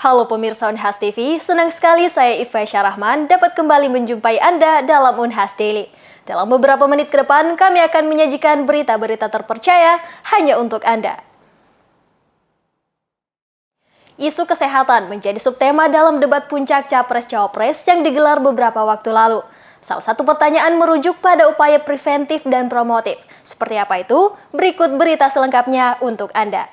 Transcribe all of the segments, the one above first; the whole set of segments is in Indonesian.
Halo pemirsa Unhas TV, senang sekali saya Iva Syarahman dapat kembali menjumpai Anda dalam Unhas Daily. Dalam beberapa menit ke depan, kami akan menyajikan berita-berita terpercaya hanya untuk Anda. Isu kesehatan menjadi subtema dalam debat puncak Capres-Cawapres yang digelar beberapa waktu lalu. Salah satu pertanyaan merujuk pada upaya preventif dan promotif. Seperti apa itu? Berikut berita selengkapnya untuk Anda.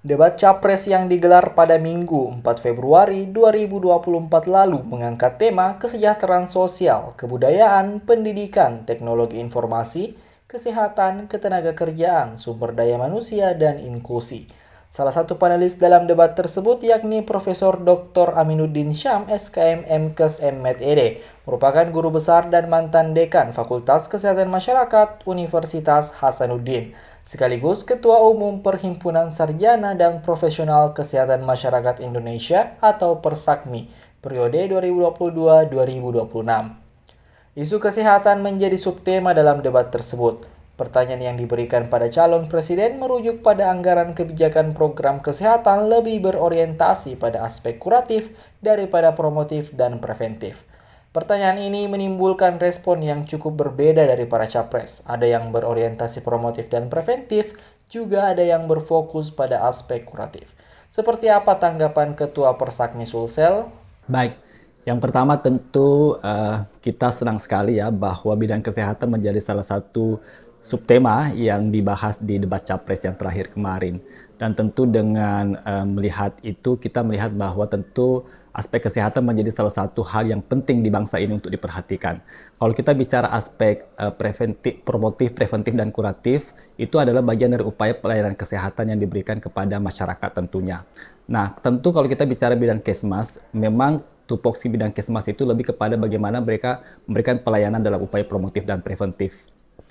Debat Capres yang digelar pada Minggu 4 Februari 2024 lalu mengangkat tema kesejahteraan sosial, kebudayaan, pendidikan, teknologi informasi, kesehatan, ketenagakerjaan, sumber daya manusia, dan inklusi. Salah satu panelis dalam debat tersebut yakni Profesor Dr. Aminuddin Syam, SKM MKes MED, merupakan guru besar dan mantan dekan Fakultas Kesehatan Masyarakat Universitas Hasanuddin, sekaligus Ketua Umum Perhimpunan Sarjana dan Profesional Kesehatan Masyarakat Indonesia atau Persakmi, periode 2022-2026. Isu kesehatan menjadi subtema dalam debat tersebut. Pertanyaan yang diberikan pada calon presiden merujuk pada anggaran kebijakan program kesehatan lebih berorientasi pada aspek kuratif daripada promotif dan preventif. Pertanyaan ini menimbulkan respon yang cukup berbeda dari para capres. Ada yang berorientasi promotif dan preventif, juga ada yang berfokus pada aspek kuratif. Seperti apa tanggapan Ketua Persakmi Sulsel? Baik, yang pertama tentu kita senang sekali ya bahwa bidang kesehatan menjadi salah satu subtema yang dibahas di debat Capres yang terakhir kemarin. Dan tentu dengan melihat itu, kita melihat bahwa tentu aspek kesehatan menjadi salah satu hal yang penting di bangsa ini untuk diperhatikan. Kalau kita bicara aspek promotif, preventif, dan kuratif, itu adalah bagian dari upaya pelayanan kesehatan yang diberikan kepada masyarakat tentunya. Nah, tentu kalau kita bicara bidang Kesmas, memang tupoksi bidang Kesmas itu lebih kepada bagaimana mereka memberikan pelayanan dalam upaya promotif dan preventif.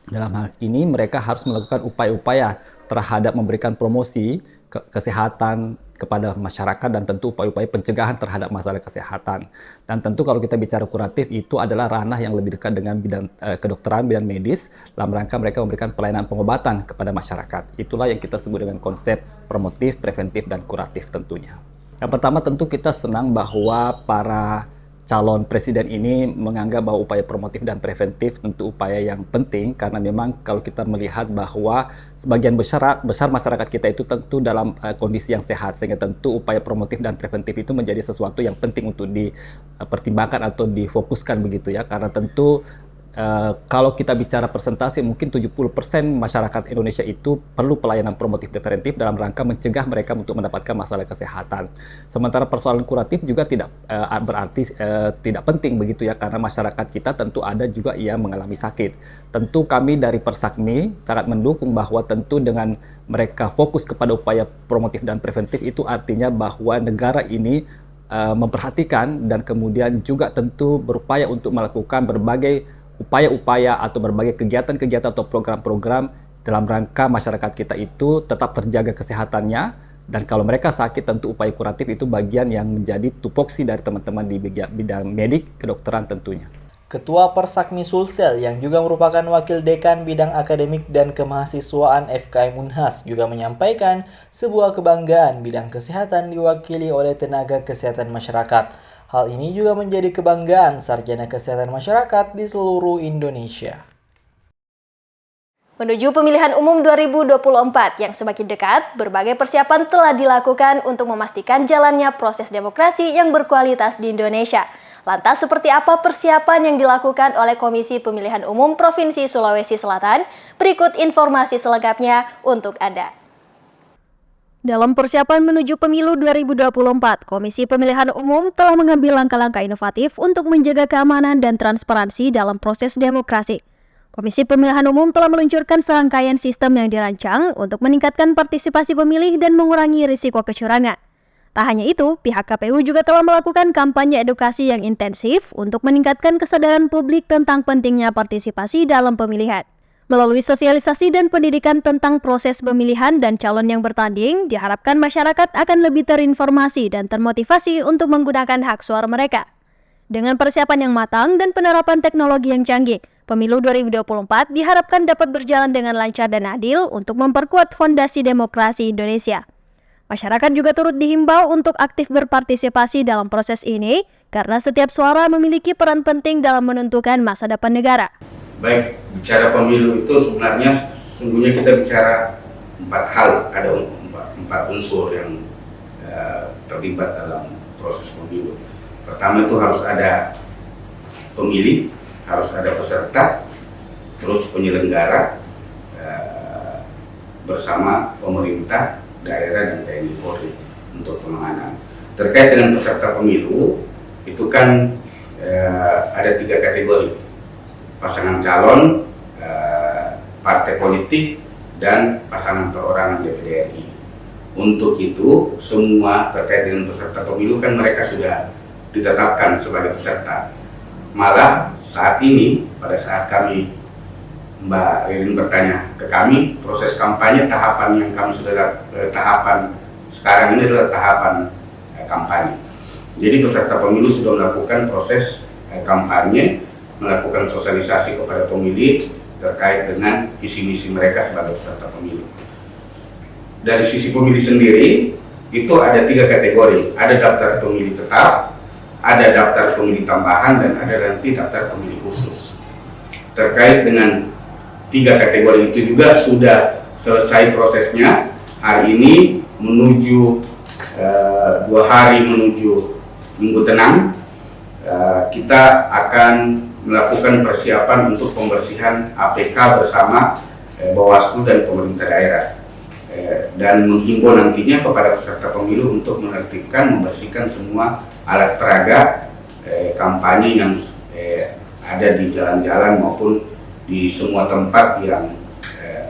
Dalam hal ini mereka harus melakukan upaya-upaya terhadap memberikan promosi kesehatan kepada masyarakat dan tentu upaya-upaya pencegahan terhadap masalah kesehatan. Dan tentu kalau kita bicara kuratif itu adalah ranah yang lebih dekat dengan bidang kedokteran, bidang medis dalam rangka mereka memberikan pelayanan pengobatan kepada masyarakat. Itulah yang kita sebut dengan konsep promotif, preventif, dan kuratif tentunya. Yang pertama tentu kita senang bahwa para calon presiden ini menganggap bahwa upaya promotif dan preventif tentu upaya yang penting karena memang kalau kita melihat bahwa sebagian besar masyarakat kita itu tentu dalam kondisi yang sehat sehingga tentu upaya promotif dan preventif itu menjadi sesuatu yang penting untuk dipertimbangkan atau difokuskan begitu ya karena tentu kalau kita bicara persentase mungkin 70% masyarakat Indonesia itu perlu pelayanan promotif dan preventif dalam rangka mencegah mereka untuk mendapatkan masalah kesehatan. Sementara persoalan kuratif juga tidak berarti tidak penting begitu ya karena masyarakat kita tentu ada juga yang mengalami sakit. Tentu kami dari Persakmi sangat mendukung bahwa tentu dengan mereka fokus kepada upaya promotif dan preventif itu artinya bahwa negara ini memperhatikan dan kemudian juga tentu berupaya untuk melakukan berbagai upaya-upaya atau berbagai kegiatan-kegiatan atau program-program dalam rangka masyarakat kita itu tetap terjaga kesehatannya dan kalau mereka sakit tentu upaya kuratif itu bagian yang menjadi tupoksi dari teman-teman di bidang medik, kedokteran tentunya. Ketua Persakmi Sulsel yang juga merupakan wakil dekan bidang akademik dan kemahasiswaan FKM Unhas juga menyampaikan sebuah kebanggaan bidang kesehatan diwakili oleh tenaga kesehatan masyarakat. Hal ini juga menjadi kebanggaan sarjana kesehatan masyarakat di seluruh Indonesia. Menuju pemilihan umum 2024 yang semakin dekat, berbagai persiapan telah dilakukan untuk memastikan jalannya proses demokrasi yang berkualitas di Indonesia. Lantas seperti apa persiapan yang dilakukan oleh Komisi Pemilihan Umum Provinsi Sulawesi Selatan? Berikut informasi selengkapnya untuk Anda. Dalam persiapan menuju pemilu 2024, Komisi Pemilihan Umum telah mengambil langkah-langkah inovatif untuk menjaga keamanan dan transparansi dalam proses demokrasi. Komisi Pemilihan Umum telah meluncurkan serangkaian sistem yang dirancang untuk meningkatkan partisipasi pemilih dan mengurangi risiko kecurangan. Tak hanya itu, pihak KPU juga telah melakukan kampanye edukasi yang intensif untuk meningkatkan kesadaran publik tentang pentingnya partisipasi dalam pemilihan. Melalui sosialisasi dan pendidikan tentang proses pemilihan dan calon yang bertanding, diharapkan masyarakat akan lebih terinformasi dan termotivasi untuk menggunakan hak suara mereka. Dengan persiapan yang matang dan penerapan teknologi yang canggih, pemilu 2024 diharapkan dapat berjalan dengan lancar dan adil untuk memperkuat fondasi demokrasi Indonesia. Masyarakat juga turut dihimbau untuk aktif berpartisipasi dalam proses ini karena setiap suara memiliki peran penting dalam menentukan masa depan negara. Baik, bicara pemilu itu sungguhnya kita bicara 4 hal, ada 4 unsur yang terlibat dalam proses pemilu. Pertama itu harus ada pemilih, harus ada peserta, terus penyelenggara bersama pemerintah, daerah dan TNI Polri untuk penanganan. Terkait dengan peserta pemilu, itu kan ada 3 kategori: pasangan calon, partai politik, dan pasangan perorangan DPD RI. Untuk itu, semua terkait dengan peserta pemilu kan mereka sudah ditetapkan sebagai peserta. Malah saat ini, pada saat kami, Mbak Ririn bertanya ke kami, proses kampanye tahapan yang kami sudah tahapan sekarang ini adalah tahapan kampanye. Jadi peserta pemilu sudah melakukan proses kampanye, melakukan sosialisasi kepada pemilih terkait dengan visi misi mereka sebagai peserta pemilu. Dari sisi pemilih sendiri, itu ada 3 kategori. Ada daftar pemilih tetap, ada daftar pemilih tambahan, dan ada nanti daftar pemilih khusus. Terkait dengan 3 kategori itu juga sudah selesai prosesnya. Hari ini menuju 2 hari menuju Minggu Tenang, kita akan melakukan persiapan untuk pembersihan APK bersama Bawaslu dan pemerintah daerah, dan menghimbau nantinya kepada peserta pemilu untuk menertibkan, membersihkan semua alat peraga kampanye yang ada di jalan-jalan maupun di semua tempat yang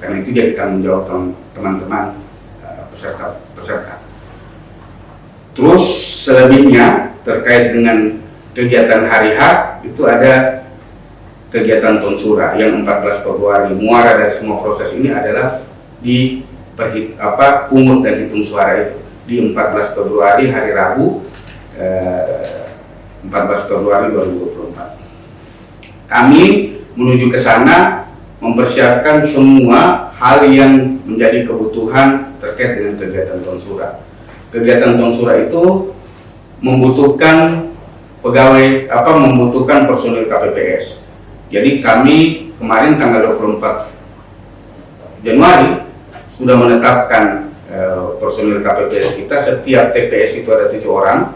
karena itu jadi tanggung jawab teman-teman peserta. Terus selebihnya terkait dengan kegiatan hari H, itu ada kegiatan tonsura yang 14 Februari. Muara dari semua proses ini adalah di pungut dan hitung suara itu di 14 Februari hari Rabu 14 Februari 2024. Kami menuju ke sana mempersiapkan semua hal yang menjadi kebutuhan terkait dengan kegiatan tonsura. Kegiatan tonsura itu membutuhkan membutuhkan personil KPPS. Jadi kami kemarin tanggal 24 Januari sudah menetapkan personil KPPS kita. Setiap TPS itu ada 7 orang,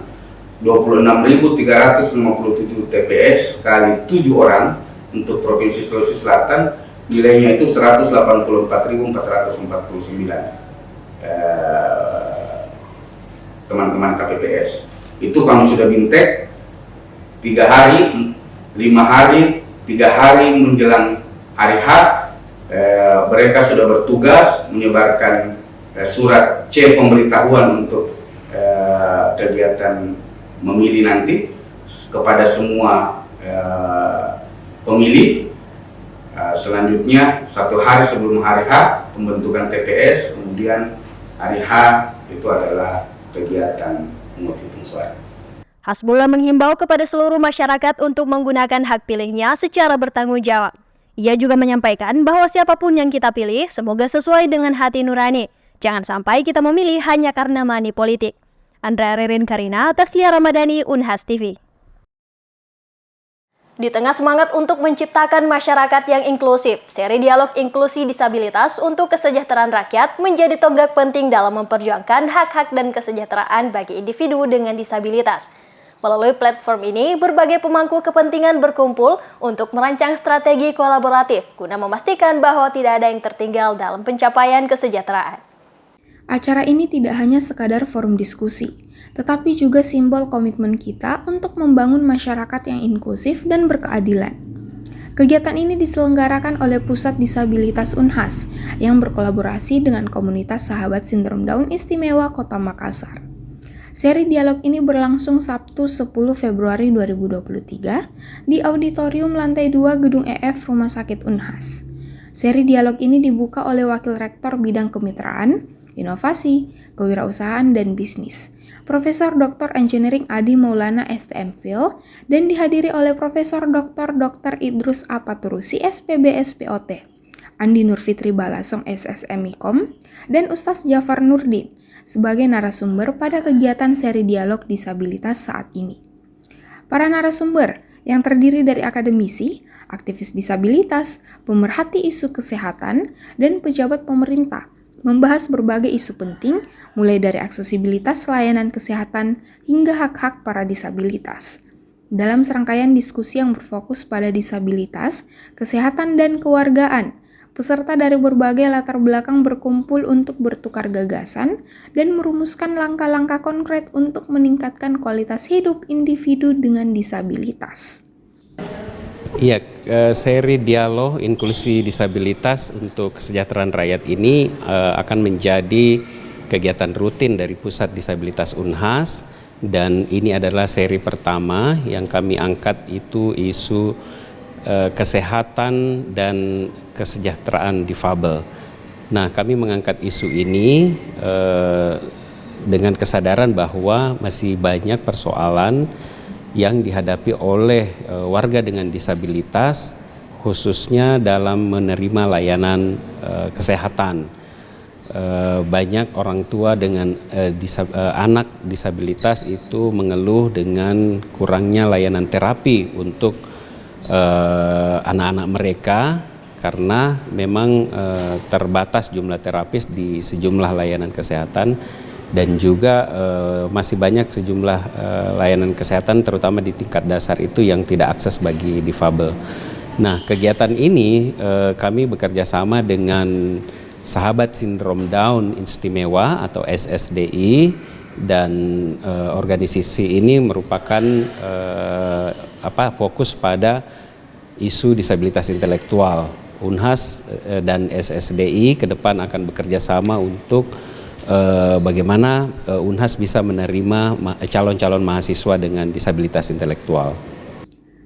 26.357 TPS kali 7 orang untuk Provinsi Sulawesi Selatan, nilainya itu 184.449 teman-teman KPPS. Itu kami sudah bintek 3 hari, 5 hari, 3 hari menjelang hari H, mereka sudah bertugas menyebarkan surat C pemberitahuan untuk kegiatan memilih nanti kepada semua pemilih. Selanjutnya 1 hari sebelum hari H pembentukan TPS, kemudian hari H itu adalah kegiatan penghitungan suara. Hasbullah menghimbau kepada seluruh masyarakat untuk menggunakan hak pilihnya secara bertanggung jawab. Ia juga menyampaikan bahwa siapapun yang kita pilih semoga sesuai dengan hati nurani. Jangan sampai kita memilih hanya karena money politik. Andrea Ririn Karina, Taslia Ramadhani, Unhas TV. Di tengah semangat untuk menciptakan masyarakat yang inklusif, seri dialog inklusi disabilitas untuk kesejahteraan rakyat menjadi tonggak penting dalam memperjuangkan hak-hak dan kesejahteraan bagi individu dengan disabilitas. Melalui platform ini, berbagai pemangku kepentingan berkumpul untuk merancang strategi kolaboratif guna memastikan bahwa tidak ada yang tertinggal dalam pencapaian kesejahteraan. Acara ini tidak hanya sekadar forum diskusi, tetapi juga simbol komitmen kita untuk membangun masyarakat yang inklusif dan berkeadilan. Kegiatan ini diselenggarakan oleh Pusat Disabilitas Unhas yang berkolaborasi dengan komunitas sahabat sindrom Down Istimewa Kota Makassar. Seri dialog ini berlangsung Sabtu 10 Februari 2023 di Auditorium Lantai 2 Gedung EF Rumah Sakit Unhas. Seri dialog ini dibuka oleh Wakil Rektor Bidang Kemitraan, Inovasi, Kewirausahaan, dan Bisnis, Profesor Dr. Engineering Adi Maulana STMFil, dan dihadiri oleh Profesor Dr. Idrus Apaturusi SPB SPOT, Andi Nurfitri Balasong SSMIKOM, dan Ustaz Jafar Nurdin, sebagai narasumber pada kegiatan seri dialog disabilitas saat ini. Para narasumber yang terdiri dari akademisi, aktivis disabilitas, pemerhati isu kesehatan, dan pejabat pemerintah membahas berbagai isu penting mulai dari aksesibilitas layanan kesehatan hingga hak-hak para disabilitas. Dalam serangkaian diskusi yang berfokus pada disabilitas, kesehatan, dan kewargaan, peserta dari berbagai latar belakang berkumpul untuk bertukar gagasan dan merumuskan langkah-langkah konkret untuk meningkatkan kualitas hidup individu dengan disabilitas. Iya, seri dialog inklusi disabilitas untuk kesejahteraan rakyat ini akan menjadi kegiatan rutin dari Pusat Disabilitas Unhas, dan ini adalah seri pertama yang kami angkat itu isu kesehatan dan kesejahteraan difabel. Nah, kami mengangkat isu ini dengan kesadaran bahwa masih banyak persoalan yang dihadapi oleh warga dengan disabilitas, khususnya dalam menerima layanan kesehatan. Banyak orang tua dengan anak disabilitas itu mengeluh dengan kurangnya layanan terapi untuk anak-anak mereka, karena memang terbatas jumlah terapis di sejumlah layanan kesehatan, dan juga masih banyak sejumlah layanan kesehatan terutama di tingkat dasar itu yang tidak akses bagi difabel. Nah, kegiatan ini kami bekerja sama dengan Sahabat Sindrom Down Istimewa atau SSDI, dan organisasi ini merupakan fokus pada isu disabilitas intelektual. Unhas dan SSDI ke depan akan bekerja sama untuk bagaimana Unhas bisa menerima calon-calon mahasiswa dengan disabilitas intelektual.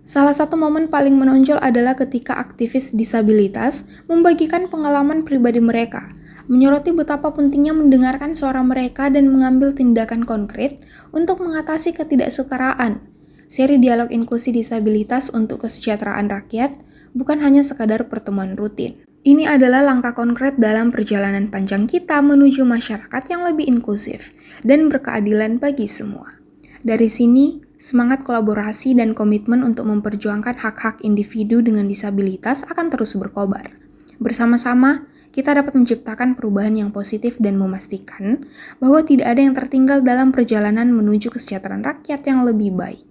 Salah satu momen paling menonjol adalah ketika aktivis disabilitas membagikan pengalaman pribadi mereka, menyoroti betapa pentingnya mendengarkan suara mereka dan mengambil tindakan konkret untuk mengatasi ketidaksetaraan. Seri dialog inklusi disabilitas untuk kesejahteraan rakyat bukan hanya sekadar pertemuan rutin. Ini adalah langkah konkret dalam perjalanan panjang kita menuju masyarakat yang lebih inklusif dan berkeadilan bagi semua. Dari sini, semangat kolaborasi dan komitmen untuk memperjuangkan hak-hak individu dengan disabilitas akan terus berkobar. Bersama-sama, kita dapat menciptakan perubahan yang positif dan memastikan bahwa tidak ada yang tertinggal dalam perjalanan menuju kesejahteraan rakyat yang lebih baik.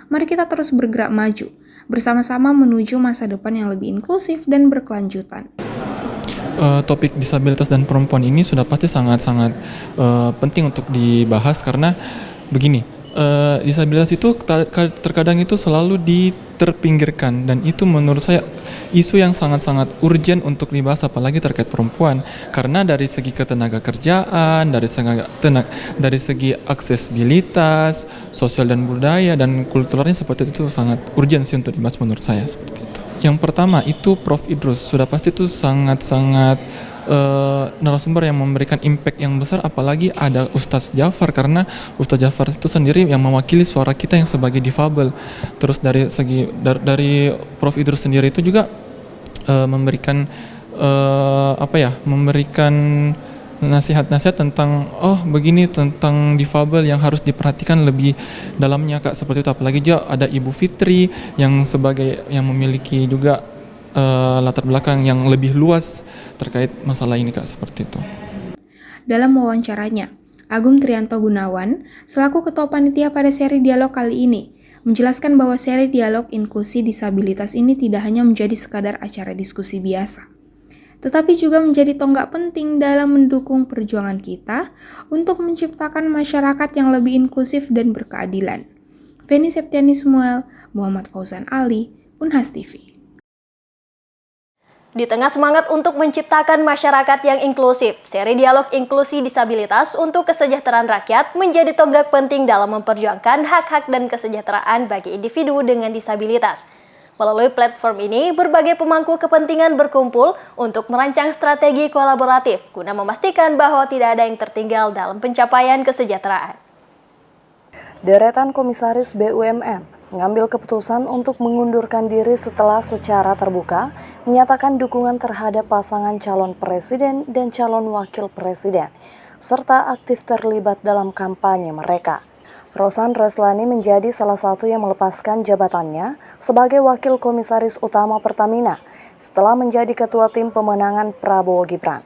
Mari kita terus bergerak maju, bersama-sama menuju masa depan yang lebih inklusif dan berkelanjutan. Topik disabilitas dan perempuan ini sudah pasti sangat-sangat penting untuk dibahas, karena begini, disabilitas itu terkadang itu selalu diterpinggirkan, dan itu menurut saya isu yang sangat-sangat urgent untuk dibahas, apalagi terkait perempuan, karena dari segi ketenaga kerjaan, dari segi aksesibilitas, sosial dan budaya dan kulturalnya seperti itu sangat urgent sih untuk dibahas menurut saya seperti itu. Yang pertama itu Prof. Idrus, sudah pasti itu sangat-sangat narasumber yang memberikan impact yang besar, apalagi ada Ustadz Jafar, karena Ustadz Jafar itu sendiri yang mewakili suara kita yang sebagai difabel. Terus dari segi dari Prof. Idrus sendiri itu juga memberikan memberikan nasihat-nasihat tentang begini tentang difabel yang harus diperhatikan lebih dalamnya, Kak, seperti itu. Apalagi juga ada Ibu Fitri yang memiliki juga latar belakang yang lebih luas terkait masalah ini, Kak, seperti itu. Dalam wawancaranya, Agung Trianto Gunawan, selaku Ketua Panitia pada seri dialog kali ini, menjelaskan bahwa seri dialog inklusi disabilitas ini tidak hanya menjadi sekadar acara diskusi biasa, tetapi juga menjadi tonggak penting dalam mendukung perjuangan kita untuk menciptakan masyarakat yang lebih inklusif dan berkeadilan. Feni Septiani Samuel, Muhammad Fauzan Ali, Unhas TV. Di tengah semangat untuk menciptakan masyarakat yang inklusif, seri dialog inklusi disabilitas untuk kesejahteraan rakyat menjadi tonggak penting dalam memperjuangkan hak-hak dan kesejahteraan bagi individu dengan disabilitas. Melalui platform ini, berbagai pemangku kepentingan berkumpul untuk merancang strategi kolaboratif guna memastikan bahwa tidak ada yang tertinggal dalam pencapaian kesejahteraan. Deretan komisaris BUMN mengambil keputusan untuk mengundurkan diri setelah secara terbuka menyatakan dukungan terhadap pasangan calon presiden dan calon wakil presiden. serta aktif terlibat dalam kampanye mereka. Rosan Reslani menjadi salah satu yang melepaskan jabatannya sebagai Wakil Komisaris Utama Pertamina setelah menjadi Ketua Tim Pemenangan Prabowo Gibran.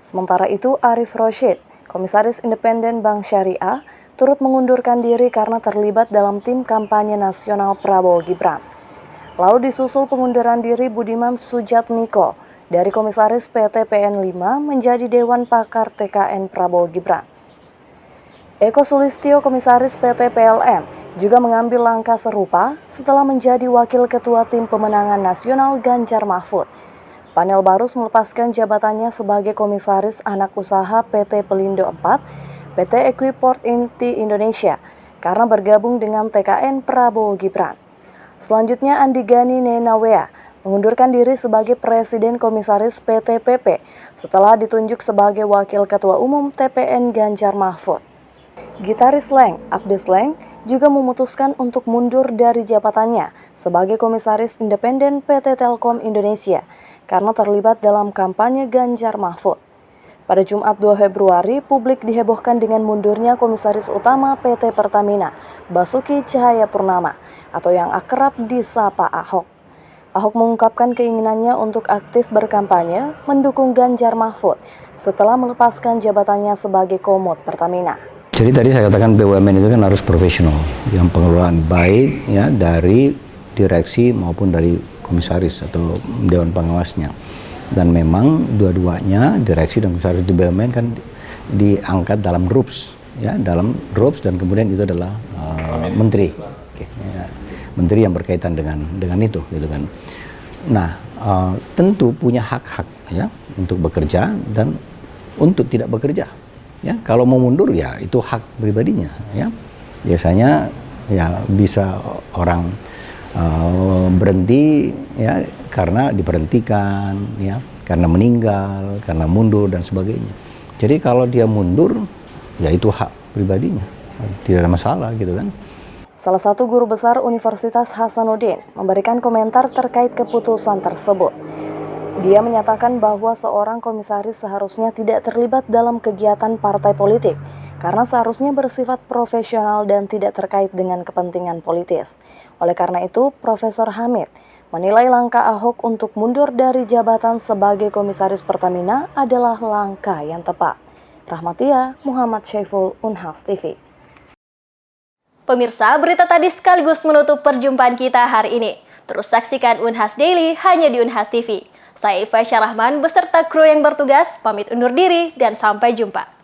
Sementara itu, Arif Roshid, Komisaris Independen Bank Syariah, turut mengundurkan diri karena terlibat dalam tim kampanye nasional Prabowo Gibran. Lalu disusul pengunduran diri Budiman Sujatmiko dari Komisaris PT PN5 menjadi Dewan Pakar TKN Prabowo Gibran. Eko Sulistyo, Komisaris PT PLN, juga mengambil langkah serupa setelah menjadi Wakil Ketua Tim Pemenangan Nasional Ganjar Mahfud. Panel Barus melepaskan jabatannya sebagai Komisaris Anak Usaha PT Pelindo 4, PT Equiport Inti Indonesia, karena bergabung dengan TKN Prabowo Gibran. Selanjutnya Andi Gani Nenawea mengundurkan diri sebagai Presiden Komisaris PT PP setelah ditunjuk sebagai Wakil Ketua Umum TPN Ganjar Mahfud. Gitaris Leng, Abdes Leng, juga memutuskan untuk mundur dari jabatannya sebagai Komisaris Independen PT Telkom Indonesia karena terlibat dalam kampanye Ganjar Mahfud. Pada Jumat 2 Februari, publik dihebohkan dengan mundurnya Komisaris Utama PT Pertamina, Basuki Cahayapurnama, atau yang akrab disapa Ahok. Ahok mengungkapkan keinginannya untuk aktif berkampanye mendukung Ganjar Mahfud setelah melepaskan jabatannya sebagai Komod Pertamina. Jadi tadi saya katakan BUMN itu kan harus profesional, yang pengelolaan baik ya dari direksi maupun dari komisaris atau dewan pengawasnya. Dan memang dua-duanya direksi dan komisaris di BUMN kan diangkat dalam RUPS ya, dalam RUPS, dan kemudian itu adalah menteri. Oke, ya, menteri yang berkaitan dengan itu gitu kan. Nah, tentu punya hak-hak ya untuk bekerja dan untuk tidak bekerja. Ya, kalau mau mundur ya itu hak pribadinya ya. Biasanya ya bisa orang berhenti ya karena diberhentikan ya, karena meninggal, karena mundur dan sebagainya. Jadi kalau dia mundur ya itu hak pribadinya. Tidak ada masalah gitu kan. Salah satu guru besar Universitas Hasanuddin memberikan komentar terkait keputusan tersebut. Dia menyatakan bahwa seorang komisaris seharusnya tidak terlibat dalam kegiatan partai politik karena seharusnya bersifat profesional dan tidak terkait dengan kepentingan politis. Oleh karena itu, Profesor Hamid menilai langkah Ahok untuk mundur dari jabatan sebagai Komisaris Pertamina adalah langkah yang tepat. Rahmatia, Muhammad Syaiful, Unhas TV. Pemirsa, berita tadi sekaligus menutup perjumpaan kita hari ini. Terus saksikan Unhas Daily hanya di Unhas TV. Saya Iva Syarahman beserta kru yang bertugas pamit undur diri dan sampai jumpa.